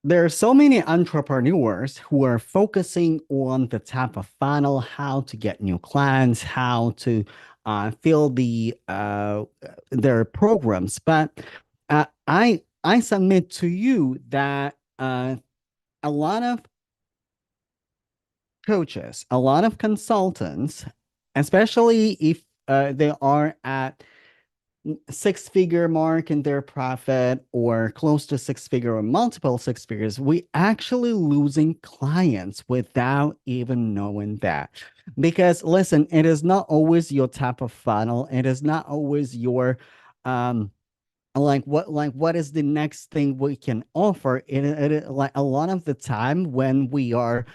there are so many entrepreneurs who are focusing on the type of funnel, how to get new clients, how to fill their programs. But I submit to you that a lot of coaches, a lot of consultants, especially if they are at six-figure mark in their profit or close to six-figure or multiple six figures, we actually losing clients without even knowing that. Because listen, it is not always your type of funnel. It is not always your um what is the next thing we can offer like a lot of the time when we are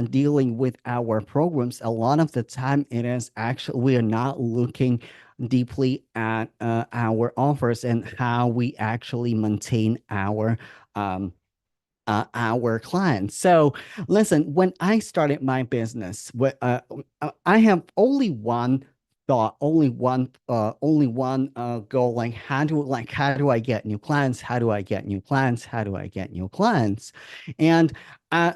dealing with our programs, a lot of the time it is actually we are not looking deeply at our offers and how we actually maintain our clients. So listen, when I started my business, I have only one thought, only one goal. How do I get new clients? How do I get new clients? How do I get new clients? And uh,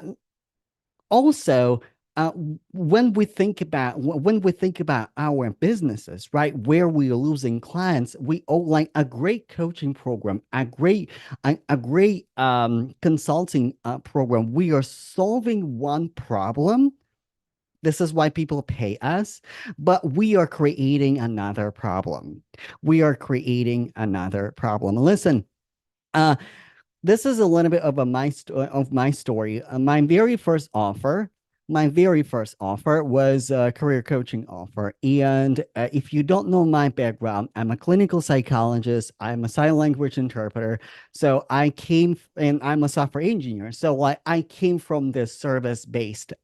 also uh, when we think about our businesses, right, where we are losing clients, we owe like a great coaching program, a great consulting program. We are solving one problem. This is why people pay us, but we are creating another problem. We are creating another problem. Listen, uh, this is a little bit of my story. My very first offer was a career coaching offer. And if you don't know my background, I'm a clinical psychologist. I'm a sign language interpreter. And I'm a software engineer. So like I came from this service-based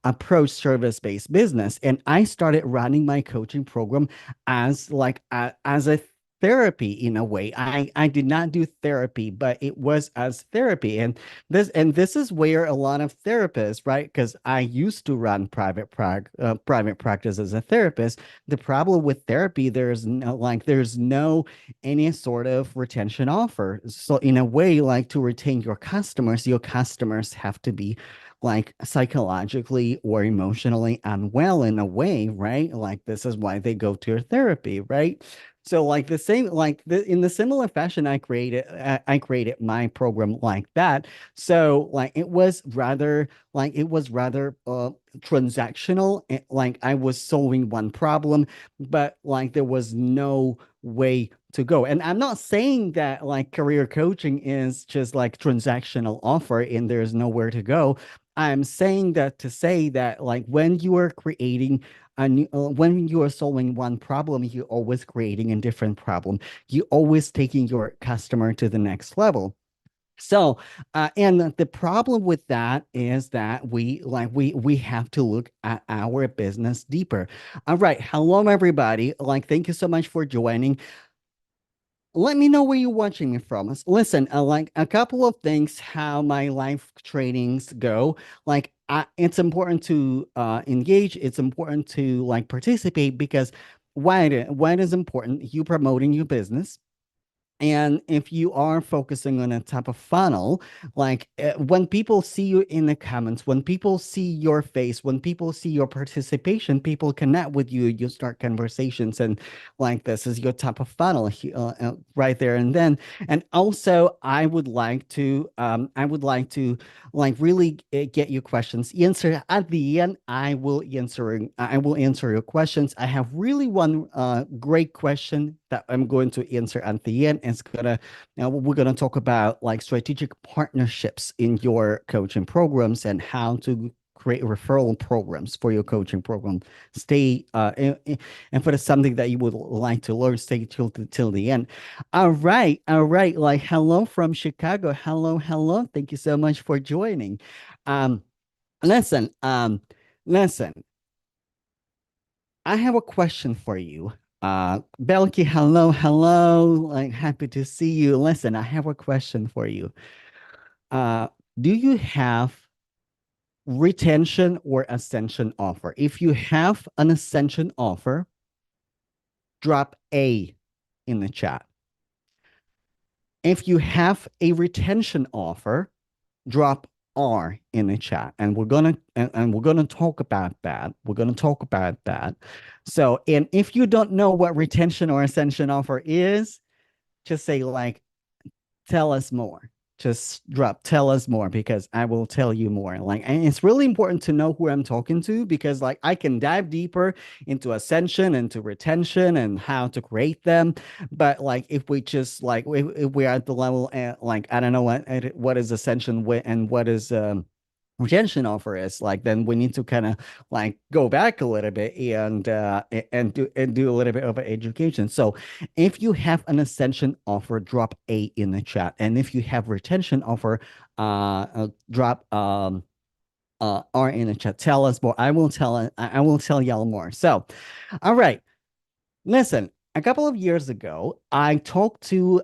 approach, service-based business, and I started running my coaching program as a therapy in a way. I did not do therapy, but it was as therapy. And this is where a lot of therapists, right? Because I used to run private practice as a therapist. The problem with therapy, there's no any sort of retention offer. So in a way, like to retain your customers have to be like psychologically or emotionally unwell in a way, right? Like this is why they go to your therapy, right? So like the same in the similar fashion I created my program like that. So like it was rather transactional. Like I was solving one problem, but like there was no way to go. And I'm not saying that like career coaching is just like transactional offer and there's nowhere to go. I'm saying that to say that like when you are creating and when you are solving one problem, you're always creating a different problem. You're always taking your customer to the next level. So, and the problem with that is that we have to look at our business deeper. All right, hello everybody. Like, thank you so much for joining. Let me know where you're watching me from. Listen, like a couple of things how my live trainings go. It's important to engage. It's important to like participate because why it is important. You promoting your business. And if you are focusing on a type of funnel, when people see you in the comments, when people see your face, when people see your participation, people connect with you, you start conversations, and like this is your type of funnel right there and then. And also, I would like to like really get your questions answered at the end. I will answer your questions. I have really one great question that I'm going to answer at the end. It's gonna Now we're gonna talk about like strategic partnerships in your coaching programs and how to create referral programs for your coaching program. Stay and for the something that you would like to learn, stay till the end. All right. Like hello from Chicago. Hello, hello. Thank you so much for joining. Um, listen, listen. I have a question for you. Belky, hello, hello. Like, happy to see you. Listen, I have a question for you. Uh, do you have retention or ascension offer? If you have an ascension offer, drop A in the chat. If you have a retention offer, drop R in the chat, and we're gonna talk about that. We're gonna talk about that. So, and if you don't know what retention or ascension offer is, just say like, tell us more. Just drop, tell us more because I will tell you more. Like, and it's really important to know who I'm talking to because, like, I can dive deeper into ascension, into retention, and how to create them. But like, if we just like, if we're at the level, like, I don't know what is ascension and what is retention offer is like, then we need to kind of like go back a little bit and do a little bit of education. So if you have an ascension offer, drop A in the chat, and if you have retention offer, drop R in the chat. Tell us more. I will tell y'all more. So all right, listen, a couple of years ago I talked to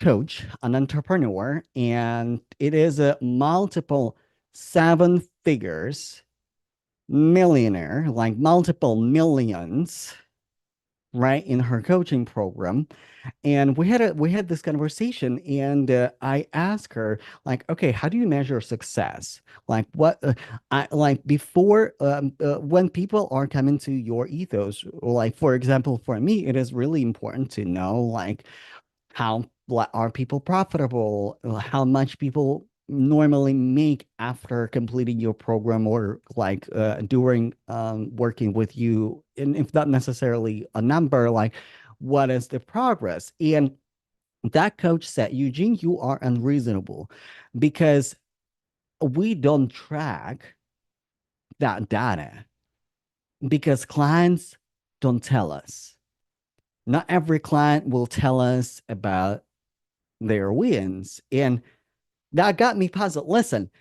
coach, an entrepreneur, and it is a multiple seven figures millionaire, like multiple millions, right, in her coaching program. And we had this conversation, and I asked her like, okay, how do you measure success? Like what I like before when people are coming to your ethos, like for example, for me, it is really important to know like how are people profitable, how much people normally make after completing your program or like during working with you, and if not necessarily a number, like what is the progress. And that coach said, Eugene, you are unreasonable because we don't track that data because clients don't tell us. Not every client will tell us about their wins. And that got me puzzled. Listen,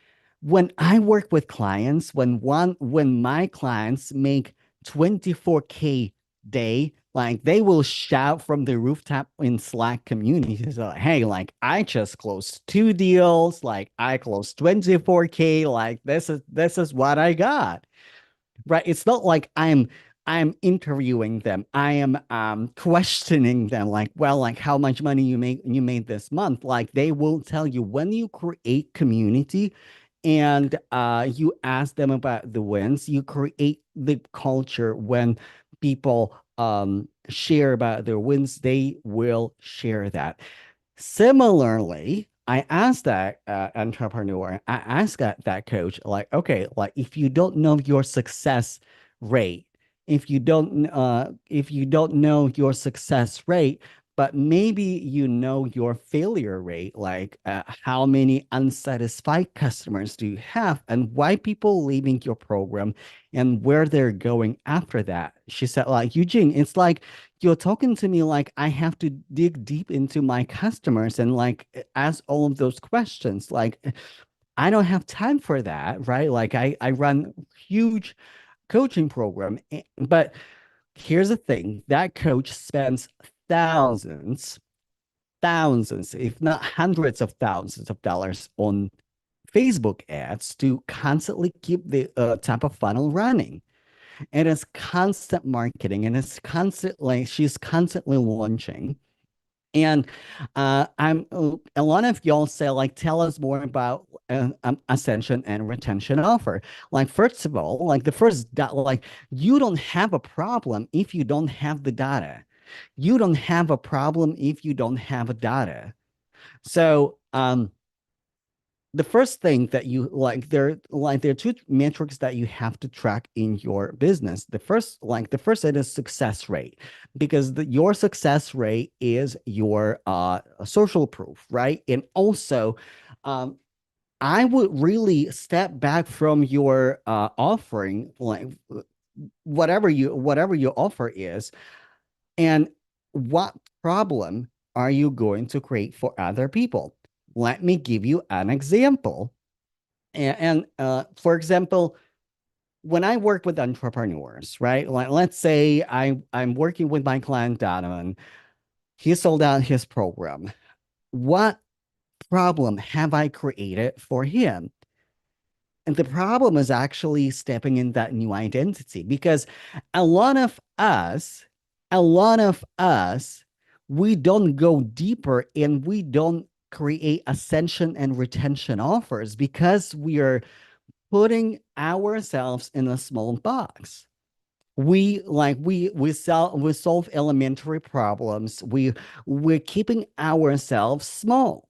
when I work with clients, when my clients make 24K day, like they will shout from the rooftop in Slack communities, like, hey, like I just closed two deals, like I closed 24K, like this is what I got. Right. It's not like I'm interviewing them. I am questioning them like, well, like how much money you made this month. Like they will tell you when you create community and you ask them about the wins, you create the culture when people share about their wins, they will share that. Similarly, I asked that entrepreneur, I asked that coach, like, okay, like if you don't know your success rate, if you don't know your success rate, but maybe you know your failure rate, like how many unsatisfied customers do you have, and why people leaving your program, and where they're going after that. She said, like, Eugene, it's like you're talking to me like I have to dig deep into my customers and like ask all of those questions. Like I don't have time for that, right? Like I run huge coaching program, but here's the thing, that coach spends thousands, thousands, if not hundreds of thousands of dollars on Facebook ads to constantly keep the top of funnel running. And it's constant marketing and it's constantly, she's constantly launching. And a lot of y'all say, like, tell us more about ascension and retention offer. Like, first of all, like like you don't have a problem if you don't have the data. You don't have a problem if you don't have a data. So, the first thing that you there are two metrics that you have to track in your business. The first set is success rate, because your success rate is your social proof, right? And also um I would really step back from your offering, like whatever your offer is, and what problem are you going to create for other people. Let me give you an example. For example, when I work with entrepreneurs, right? Like, let's say I'm working with my client Donovan. He sold out his program. What problem have I created for him? And the problem is actually stepping in that new identity, because a lot of us, a lot of us, we don't go deeper and we don't create ascension and retention offers because we are putting ourselves in a small box. We solve elementary problems. We're keeping ourselves small.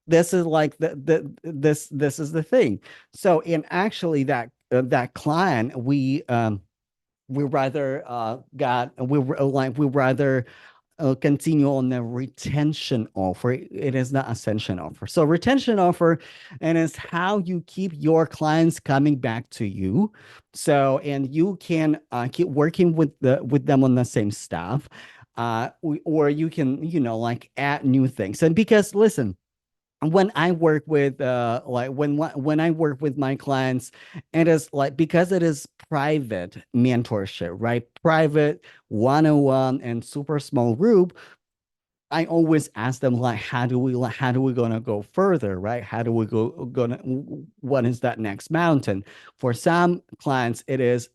This is like this is the thing. So in actually that client, we rather got we rather continue on the retention offer. It is not ascension offer. So retention offer, and is how you keep your clients coming back to you. So and you can keep working with them on the same stuff, or you can like add new things. And because listen, when I work with when I work with my clients, it is like because it is private mentorship, right? Private one-on-one and super small group. I always ask them like, how do we gonna go further, right? How do we gonna what is that next mountain? For some clients, it is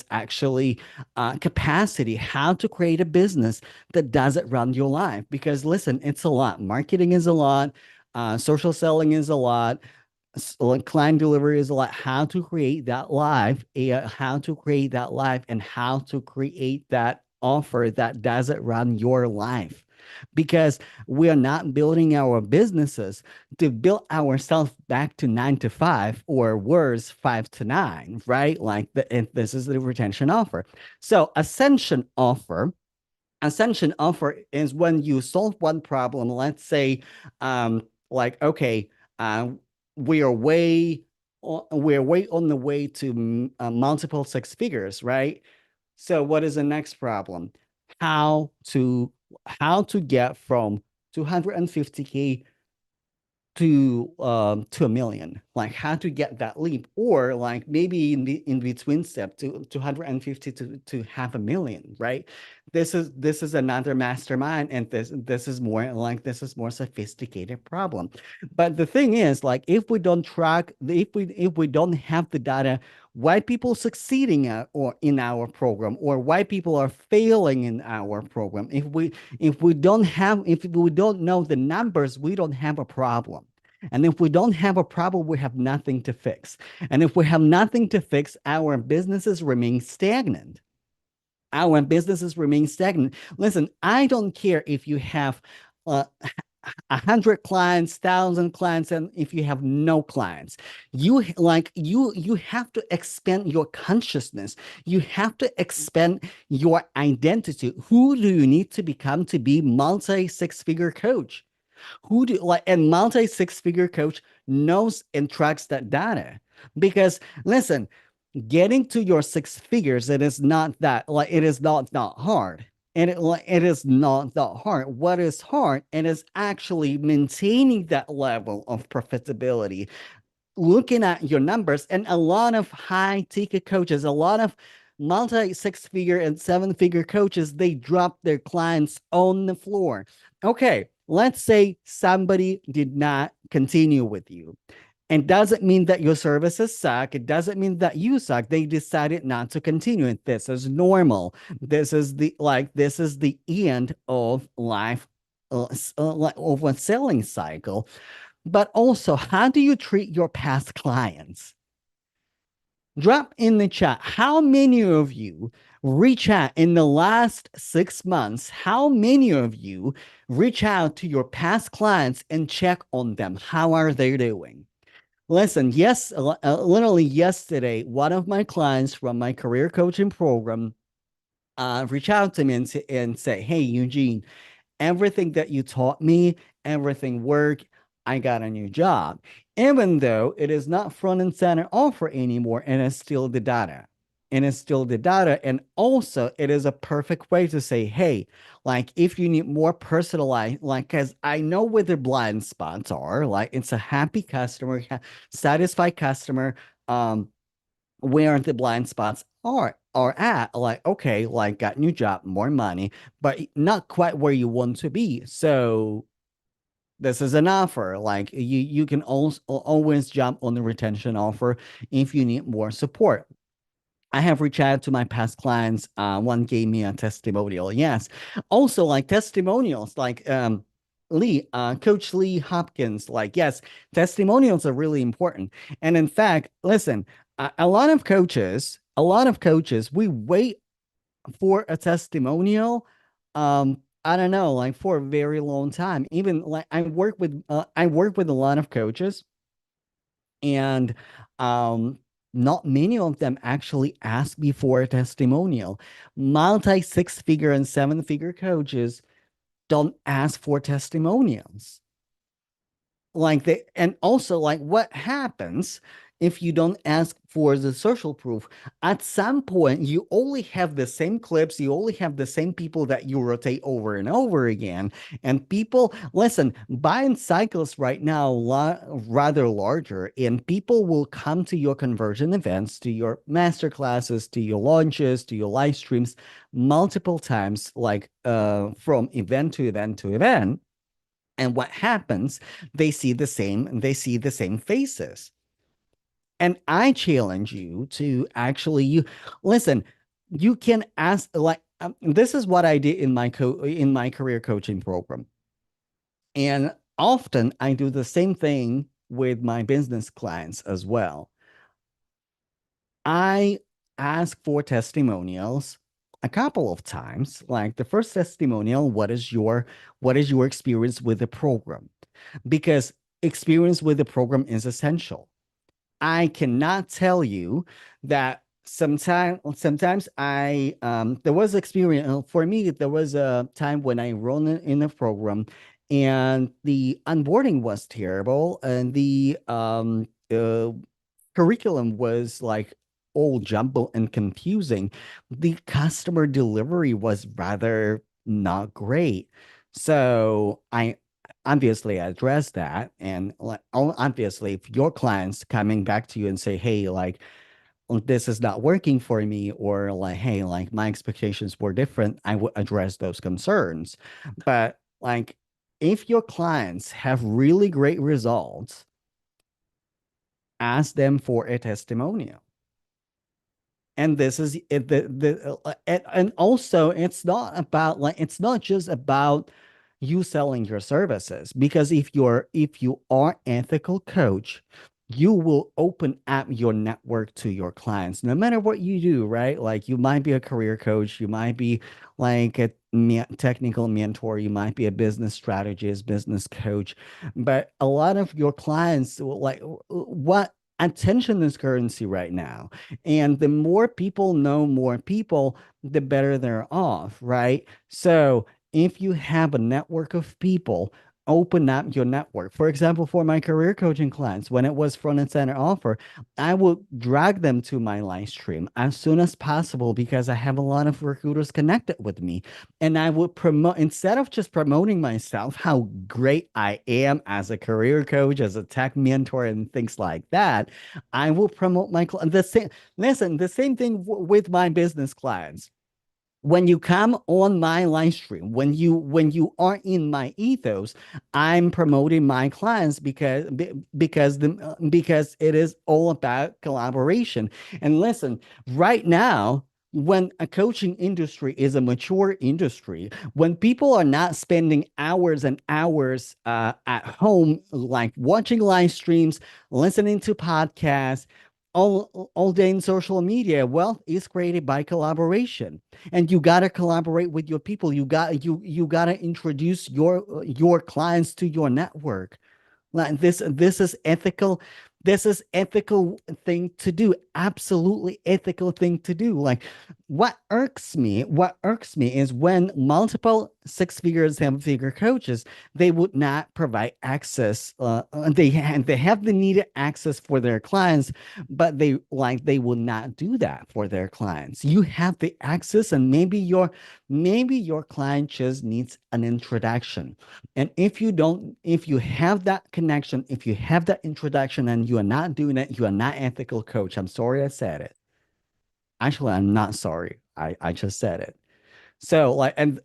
actually capacity, how to create a business that doesn't run your life. Because listen, it's a lot. Marketing is a lot, social selling is a lot, like client delivery is like how to create that live, how to create that live, and how to create that offer that doesn't run your life. Because we are not building our businesses to build ourselves back to 9 to 5 or worse, 5 to 9, right? Like and this is the retention offer. So ascension offer is when you solve one problem. Let's say, like, okay, uh, we are way, we're way on the way to multiple six figures, right? So what is the next problem? How to how to get from 250K to a million, like how to get that leap, or like maybe in between step to 250 to half a million, right? This is another mastermind, and this is more sophisticated problem. But the thing is, like, if we don't track, if we don't have the data, why people succeeding at, or in our program, or why people are failing in our program, if we don't know the numbers, we don't have a problem. And if we don't have a problem, we have nothing to fix. And if we have nothing to fix, our businesses remain stagnant. Our businesses remain stagnant. Listen, I don't care if you have 100 clients, 1,000 clients, and if you have no clients. You have to expand your consciousness. You have to expand your identity. Who do you need to become to be multi six figure coach? Who do like and multi six figure coach knows and tracks that data? Because listen, getting to your six figures, it is not that like it is not hard. And it is not that hard. What is hard? It is actually maintaining that level of profitability, looking at your numbers. And a lot of high ticket coaches, a lot of multi six figure and seven figure coaches, they drop their clients on the floor. Okay, let's say somebody did not continue with you. And doesn't mean that your services suck. It doesn't mean that you suck. They decided not to continue it. This is normal. This is the end of life, of a selling cycle. But also, how do you treat your past clients? Drop in the chat. How many of you reach out in the last 6 months? How many of you reach out to your past clients and check on them? How are they doing? Listen, yes, literally yesterday, one of my clients from my career coaching program reached out to me and say, "Hey, Eugene, everything that you taught me, everything worked. I got a new job. Even though it is not front and center offer anymore, and it's still the data. And it's still the data. And also, it is a perfect way to say, hey, like if you need more personalized, like, because I know where the blind spots are, like it's a happy customer, satisfied customer. Where the blind spots are at, like, okay, like got new job, more money, but not quite where you want to be. So this is an offer. Like you can also always jump on the retention offer if you need more support. I have reached out to my past clients. One gave me a testimonial. Yes. Also, like testimonials, like Coach Lee Hopkins, like, yes, testimonials are really important. And in fact, listen, a lot of coaches, we wait for a testimonial. I don't know, like for a very long time. Even like I work with a lot of coaches, and not many of them actually ask me for a testimonial. Multi six figure and seven figure coaches don't ask for testimonials. Like they, and also like what happens if you don't ask for the social proof? At some point you only have the same clips, you only have the same people that you rotate over and over again, and people listen. Buying cycles right now rather larger, and people will come to your conversion events, to your master classes, to your launches, to your live streams multiple times, like from event to event to event. And what happens? They see the same faces. And I challenge you to actually you listen, you can ask like this is what I did in in my career coaching program. And often I do the same thing with my business clients as well. I ask for testimonials a couple of times. Like the first testimonial, what is your experience with the program? Because experience with the program is essential. I cannot tell you that sometimes I there was experience for me. There was a time when I enrolled in a program, and the onboarding was terrible, and the curriculum was like all jumbled and confusing. The customer delivery was rather not great. So I obviously address that. And like obviously if your clients coming back to you and say, hey, like this is not working for me, or like, hey, like my expectations were different, I would address those concerns. But like if your clients have really great results, ask them for a testimonial. And this is it, and also it's not about like it's not just about you selling your services, because if you are ethical coach, you will open up your network to your clients no matter what you do, right? Like you might be a career coach, you might be like a technical mentor, you might be a business strategist, business coach, but a lot of your clients like what attention is currency right now, and the more people know more people, the better they're off, right? So if you have a network of people, open up your network. For example, for my career coaching clients, when it was front and center offer, I would drag them to my live stream as soon as possible because I have a lot of recruiters connected with me. And I would promote, instead of just promoting myself, how great I am as a career coach, as a tech mentor, and things like that, I will promote my the same. Listen, the same thing with my business clients. When you come on my live stream, when you are in my ethos, I'm promoting my clients because it is all about collaboration. And listen, right now, when a coaching industry is a mature industry, when people are not spending hours and hours at home, like watching live streams, listening to podcasts, all day in social media, wealth is created by collaboration, and you got to collaborate with your people. You got to introduce your clients to your network. Like this is ethical. This is ethical thing to do. Absolutely ethical thing to do. Like what irks me is when multiple six figure, seven figure coaches, they would not provide access. They have the needed access for their clients, but they will not do that for their clients. You have the access, and maybe your client just needs an introduction. And if you have that connection, if you have that introduction and you are not doing it, you are not ethical coach. I'm sorry I said it. Actually, I'm not sorry. I just said it. So like and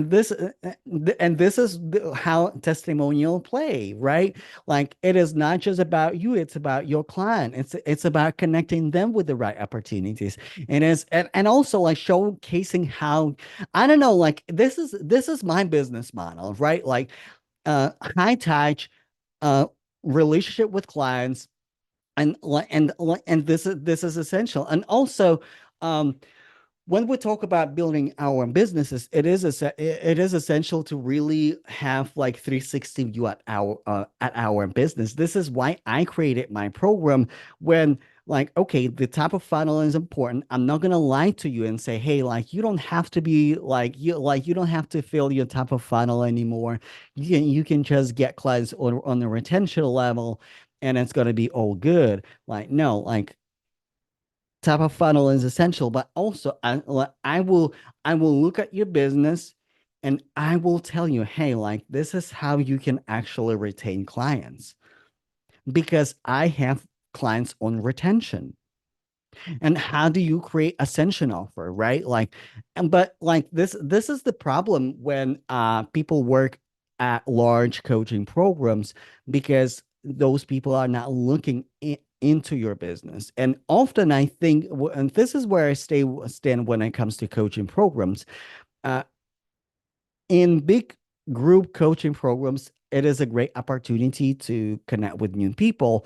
this is how testimonial play, right? Like it is not just about you, it's about your client. It's about connecting them with the right opportunities. And also like showcasing how I don't know, like this is my business model, right? Like high touch uh relationship with clients and this is essential. And also um when we talk about building our businesses, it is essential to really have like 360 view at our business. This is why I created my program. When like, okay, the top of funnel is important. I'm not gonna lie to you and say, hey, like you don't have to be like you don't have to fill your top of funnel anymore. You can just get clients on the retention level, and it's gonna be all good. Like no, like top of funnel is essential, but also I will look at your business and I will tell you, hey, like this is how you can actually retain clients because I have clients on retention. And how do you create ascension offer, right? Like, and but like this is the problem when people work at large coaching programs because those people are not looking into your business. And often I think, and this is where I stand when it comes to coaching programs. Uh, in big group coaching programs, it is a great opportunity to connect with new people.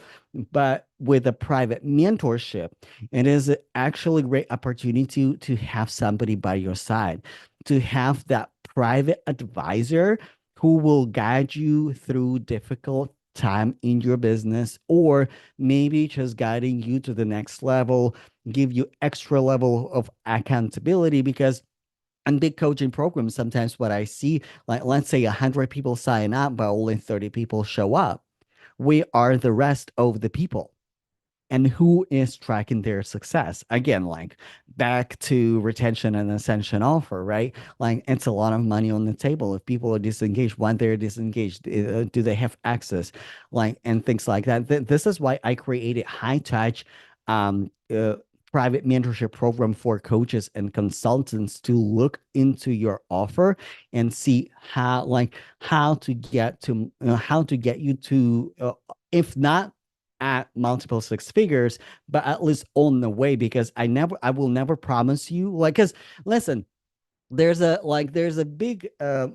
But with a private mentorship, it is actually a great opportunity to have somebody by your side, to have that private advisor who will guide you through difficult time in your business, or maybe just guiding you to the next level, give you extra level of accountability. Because and big coaching programs, sometimes what I see, like let's say 100 people sign up, but only 30 people show up. We are the rest of the people, and who is tracking their success. Again, like back to retention and ascension offer, right? Like it's a lot of money on the table. If people are disengaged, when they're disengaged, do they have access? Like, and things like that. This is why I created high touch um uh, private mentorship program for coaches and consultants to look into your offer and see how to get you to if not at multiple six figures, but at least on the way. Because I will never promise you, like, because listen, there's a big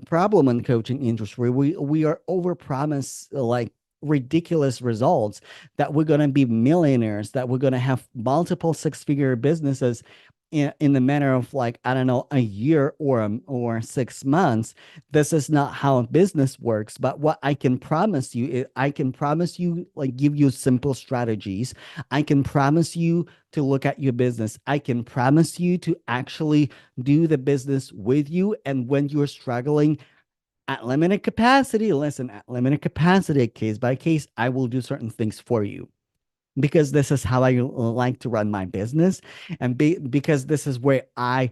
problem in coaching industry. We are over promise like ridiculous results, that we're going to be millionaires, that we're going to have multiple six-figure businesses in the matter of like I don't know, a year or 6 months. This is not how business works. But what I can promise you is I can promise you, like, give you simple strategies. I can promise you to look at your business. I can promise you to actually do the business with you. And when you're struggling at limited capacity, listen, at limited capacity, case by case, I will do certain things for you, because this is how I like to run my business. And because this is where I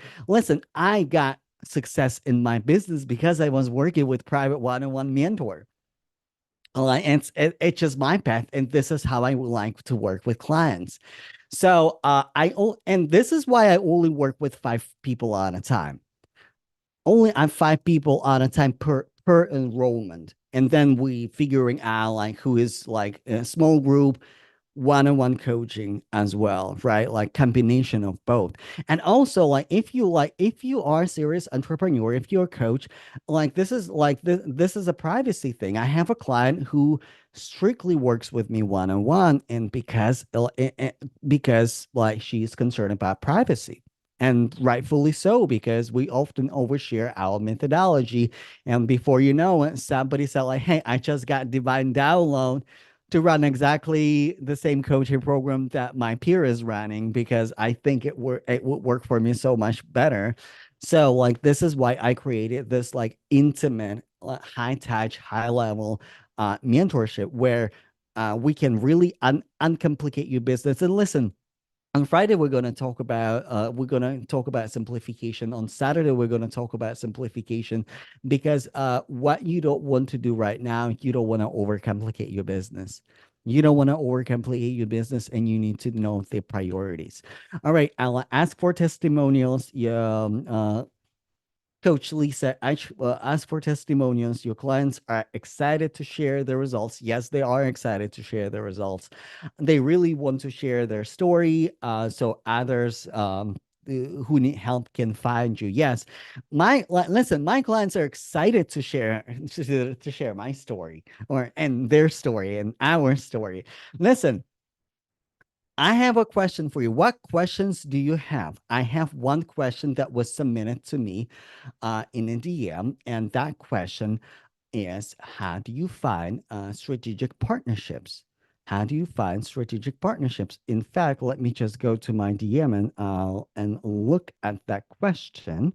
got success in my business because I was working with private one-on-one mentor. Like, and it's just my path, and this is how I would like to work with clients. So and this is why I only work with 5 people at a time. Only I'm 5 people at a time per enrollment, and then we figuring out like who is like a small group, one-on-one coaching as well, right? Like combination of both. And also like if you are a serious entrepreneur, if you're a coach, like this is a privacy thing. I have a client who strictly works with me one-on-one, and because like she's concerned about privacy. And rightfully so, because we often overshare our methodology. And before you know it, somebody said, like, hey, I just got divine download to run exactly the same coaching program that my peer is running, because I think it would work for me so much better. So like this is why I created this like intimate, high touch, high level mentorship where we can really uncomplicate your business. And listen, on Friday we're going to talk about simplification. On Saturday we're going to talk about simplification, because what you don't want to do right now, you don't want to overcomplicate your business. You don't want to overcomplicate your business, and you need to know the priorities. All right, I'll ask for testimonials. Yeah, Coach Lisa, ask for testimonials. Your clients are excited to share their results. Yes, they are excited to share their results. They really want to share their story, so others who need help can find you. Yes, listen. My clients are excited to share to share my story or and their story and our story. Listen, I have a question for you. What questions do you have? I have one question that was submitted to me in a DM, and that question is, how do you find strategic partnerships? How do you find strategic partnerships? In fact, let me just go to my DM and look at that question.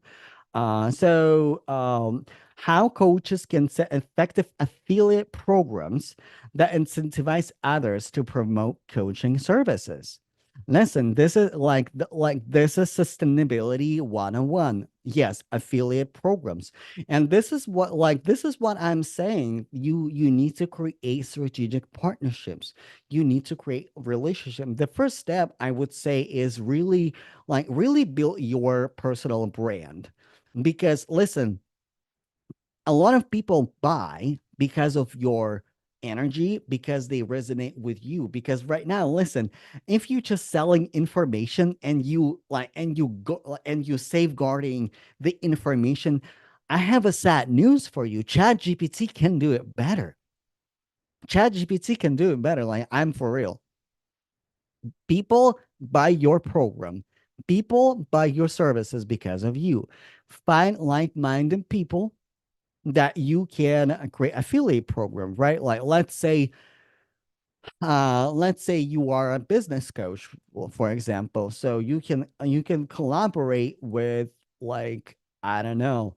How coaches can set effective affiliate programs that incentivize others to promote coaching services. Listen, this is this is sustainability 101. Yes, affiliate programs. And this is what I'm saying. You need to create strategic partnerships. You need to create relationship. The first step I would say is really build your personal brand, because listen, a lot of people buy because of your energy, because they resonate with you. Because right now, listen, if you're just selling information and you safeguarding the information, I have a sad news for you. Chat GPT can do it better. Chat GPT can do it better. Like, I'm for real. People buy your program. People buy your services because of you. Find like-minded people that you can create affiliate program, right? Like, let's say you are a business coach, for example. So you can collaborate with, like, I don't know,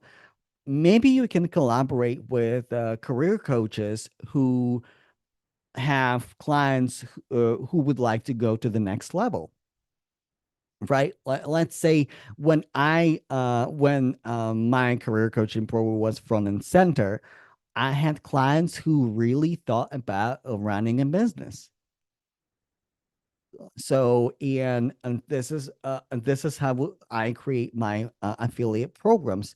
maybe you can collaborate with career coaches who have clients who would like to go to the next level, right? Let's say when my career coaching program was front and center, I had clients who really thought about running a business. So, and this is how I create my affiliate programs.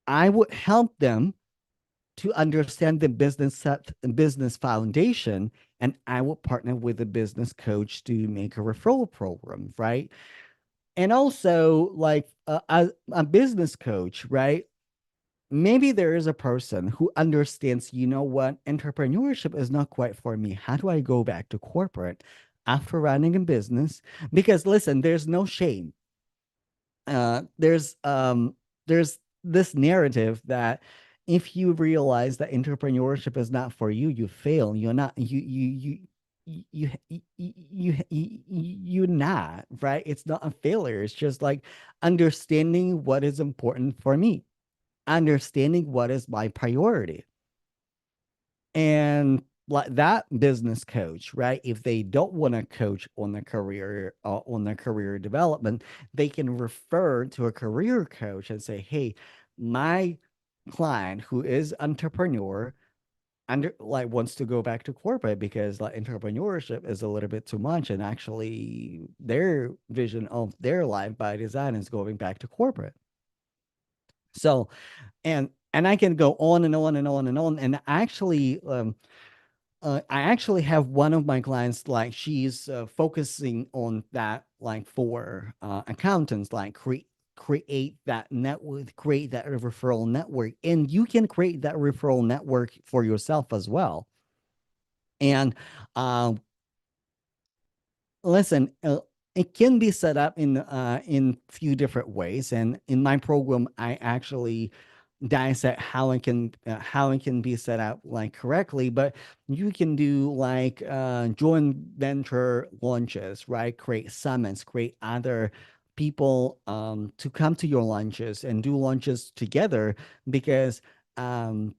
I would help them to understand the business foundation, and I will partner with a business coach to make a referral program, right? And also, like, a business coach, right? Maybe there is a person who understands, you know what, entrepreneurship is not quite for me. How do I go back to corporate after running a business? Because listen, there's no shame. uh there's um there's this narrative that if you realize that entrepreneurship is not for you, you fail. You're not you're not, right? It's not a failure. It's just like understanding what is important for me, understanding what is my priority. And like that business coach, right? If they don't want to coach on the career development, they can refer to a career coach and say, "Hey, my client who is entrepreneur under like wants to go back to corporate because like entrepreneurship is a little bit too much, and actually their vision of their life by design is going back to corporate." So, and I can go on and on and on and on. And I actually have one of my clients, like, she's focusing on that, like, for accountants, like, create that network, create that referral network, and you can create that referral network for yourself as well. And um, listen, it can be set up in few different ways, and in my program, I actually dissect how it can be set up, like, correctly. But you can do like joint venture launches, right? Create summits, create other people to come to your lunches and do lunches together, because um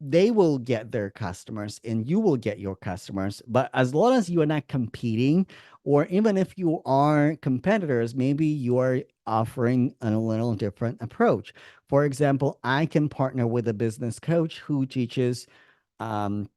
they will get their customers and you will get your customers. But as long as you are not competing, or even if you are competitors, maybe you are offering a little different approach. For example, I can partner with a business coach who teaches um,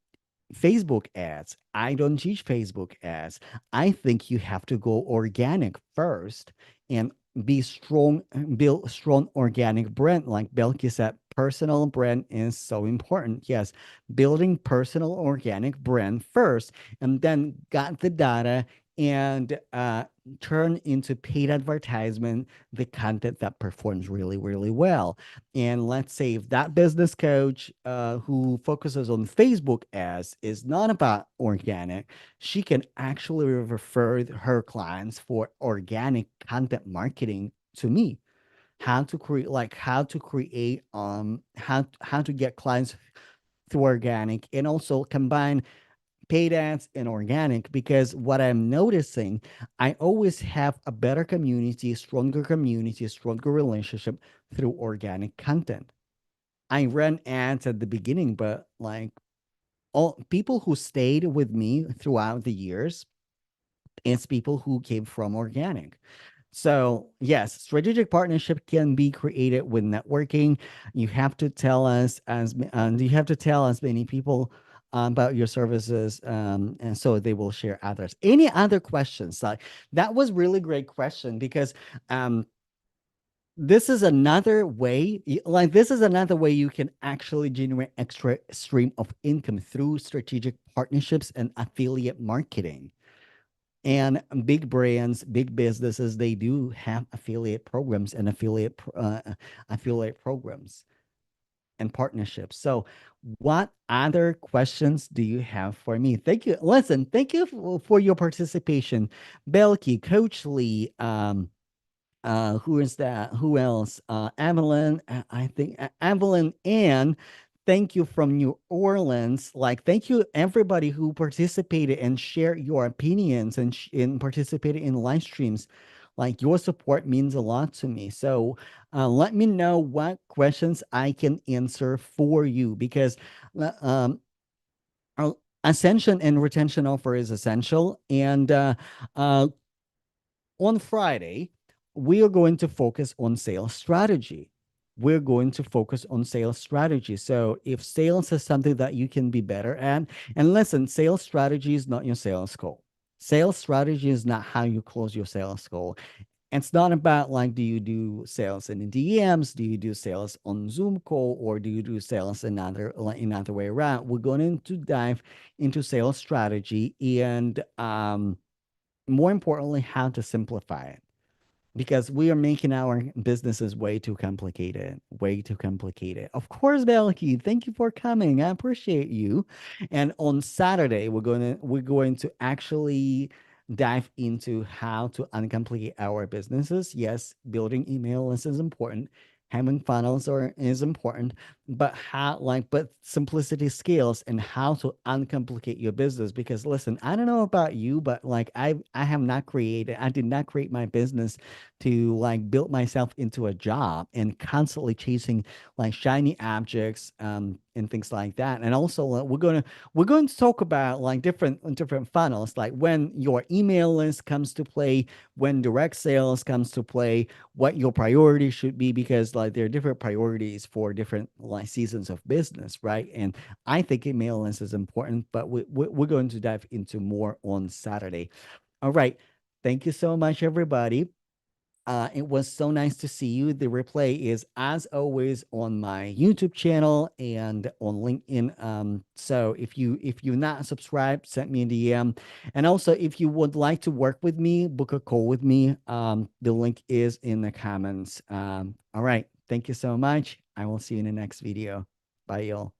Facebook ads. I don't teach Facebook ads. I think you have to go organic first, and be strong, build strong organic brand. Like Belki said, personal brand is so important. Yes, building personal organic brand first, and then got the data and turn into paid advertisement the content that performs really, really well. And let's say if that business coach who focuses on Facebook ads is not about organic, she can actually refer her clients for organic content marketing to me. How to create, like how to create how to get clients through organic, and also combine paid ads and organic, because what I'm noticing, I always have a better community, stronger relationship through organic content. I ran ads at the beginning, but like all people who stayed with me throughout the years, it's people who came from organic. So yes, strategic partnership can be created with networking. You have to tell us you have to tell as many people about your services, and so they will share others. Any other questions? Like that was really great question, because um, this is another way. Like this is another way you can actually generate extra stream of income through strategic partnerships and affiliate marketing. And big brands, big businesses, they do have affiliate programs and affiliate programs and partnerships. So, what other questions do you have for me? Thank you. Listen, thank you for your participation, Belky, Coach Lee, who is that? Who else? Evelyn, I think Evelyn, and thank you from New Orleans. Like, thank you everybody who participated and shared your opinions and, and participated in live streams. Like, your support means a lot to me. So, let me know what questions I can answer for you, because our Ascension and retention offer is essential. And uh, on Friday, we are going to focus on sales strategy. We're going to focus on sales strategy. So, if sales is something that you can be better at, and listen, sales strategy is not your sales goal. Sales strategy is not how you close your sales goal. It's not about like, do you do sales in the DMs? Do you do sales on Zoom call, or do you do sales another like another way around? We're going to dive into sales strategy, and more importantly, how to simplify it, because we are making our businesses way too complicated, way too complicated. Of course, Belki, thank you for coming. I appreciate you. And on Saturday, we're going to actually dive into how to uncomplicate our businesses. Yes, building email lists is important. Having funnels is important, but simplicity skills and how to uncomplicate your business. Because listen, I don't know about you, but like I did not create my business to like build myself into a job and constantly chasing like shiny objects, and things like that. And also we're going to talk about like different funnels, like when your email list comes to play, when direct sales comes to play, what your priorities should be, because like there are different priorities for different like seasons of business, right? And I think email list is important, but we're going to dive into more on Saturday. All right. Thank you so much, everybody. It was so nice to see you. The replay is, as always, on my YouTube channel and on LinkedIn. So if you're not subscribed, send me a DM. And also, if you would like to work with me, book a call with me. The link is in the comments. All right. Thank you so much. I will see you in the next video. Bye, y'all.